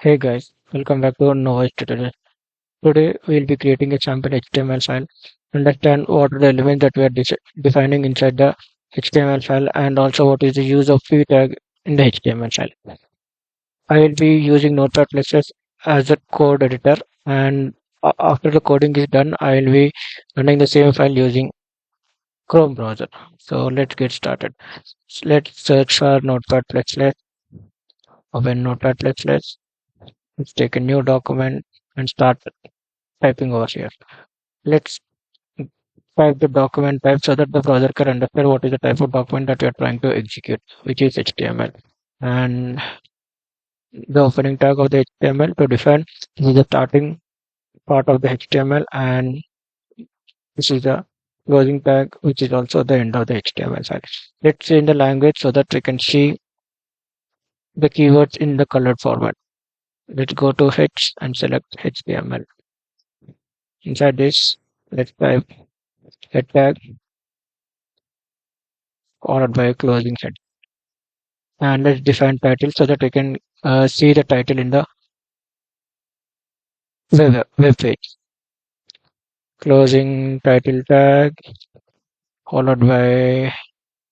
Hey guys, welcome back to Noise Tutorial. Today we'll be creating a sample HTML file, understand what are the elements that we are defining inside the HTML file, and also what is the use of p tag in the HTML file. I will be using Notepad++ as a code editor, and after the coding is done, I will be running the same file using Chrome browser. So let's get started. Let's search for Notepad++, open Notepad++, let's take a new document and start typing over here. Let's type the document type so that the browser can understand what is the type of document that you're trying to execute, which is HTML. And the opening tag of the HTML to define this is the starting part of the HTML, and this is the closing tag, which is also the end of the HTML file. Let's change the language so that we can see the keywords in the colored format. Let's go to H and select HTML. Inside this, let's type head tag followed by a closing head. And let's define title so that we can see the title in the web page. Closing title tag followed by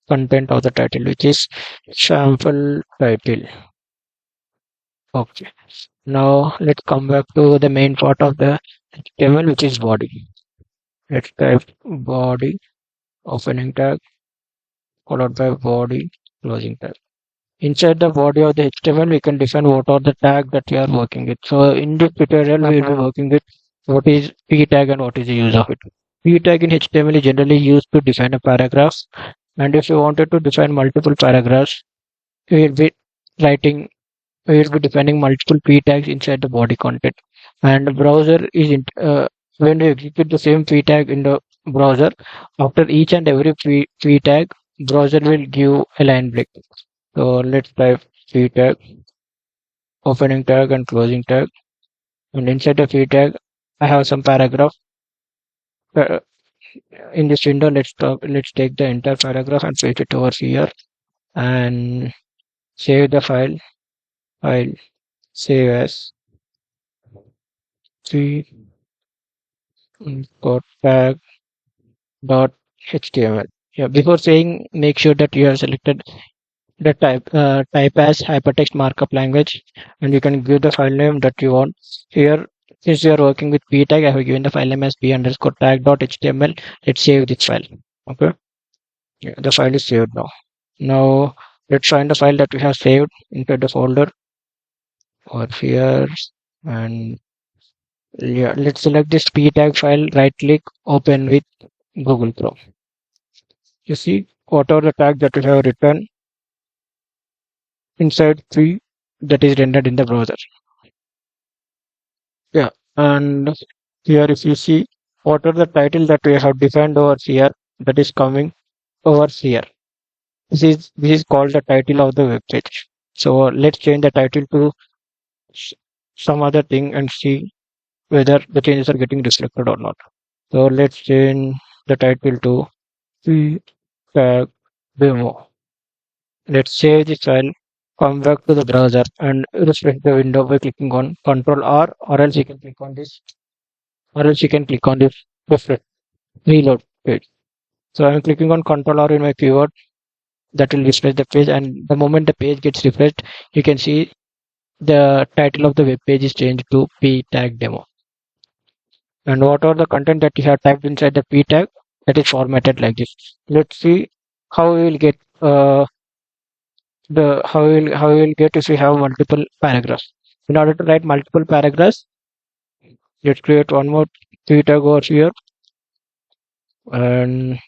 content of the title, which is sample title. Okay. Now let's come back to the main part of the HTML, which is body. Let's type body opening tag followed by body closing tag. Inside the body of the HTML, we can define what are the tag that we are working with. So in this tutorial, we will be working with what is p tag and what is the use of it. P tag in HTML is generally used to define a paragraph. And if you wanted to define multiple paragraphs, we will be writing, we will be defining multiple p tags inside the body content. And the browser is when you execute the same p tag in the browser, after each and every p tag, browser will give a line break. So let's type p tag, opening tag and closing tag. And inside the p tag, I have some paragraph. Uh, in this window, let's take the entire paragraph and paste it over here and save the file. File save as p tag dot html. Yeah, before saying, make sure that you have selected the type as hypertext markup language, and you can give the file name that you want. Here, since you are working with p tag, I have given the file name as p underscore tag dot html. Let's save this file. Okay, yeah, the file is saved now. Now let's find the file that we have saved into the folder over here, and yeah, let's select this p tag file. Right click, open with Google Chrome. You see what are the tags that we have written inside p that is rendered in the browser. Yeah, and here if you see what are the title that we have defined over here, that is coming over here. This is called the title of the web page. So let's change the title to s- some other thing and see whether the changes are getting reflected or not. So let's change the title to p tag demo. Let's save this file, come back to the browser and refresh the window by clicking on Control R, or else you can click on this, or else you can click on this refresh reload page. So I'm clicking on Control R in my keyword, that will refresh the page, and the moment the page gets refreshed, you can see the title of the web page is changed to p tag demo. And what are the content that you have typed inside the p tag, that is formatted like this. Let's see how we will get the how we will get if we have multiple paragraphs. In order to write multiple paragraphs, let's create one more p tag over here and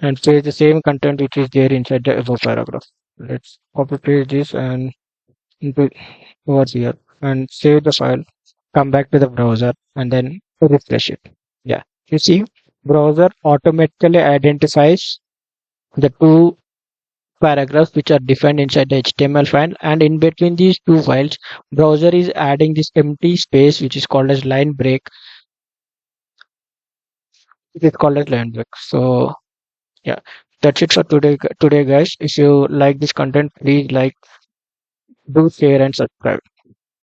paste the same content which is there inside the above paragraph. Let's copy paste this and into over here and save the file. Come back to the browser and then refresh it. Yeah, you see, browser automatically identifies the two paragraphs which are defined inside the HTML file, and in between these two files, browser is adding this empty space which is called as line break. It is called as line break. So yeah, That's it for today, guys. If you like this content, please like, do share, and subscribe.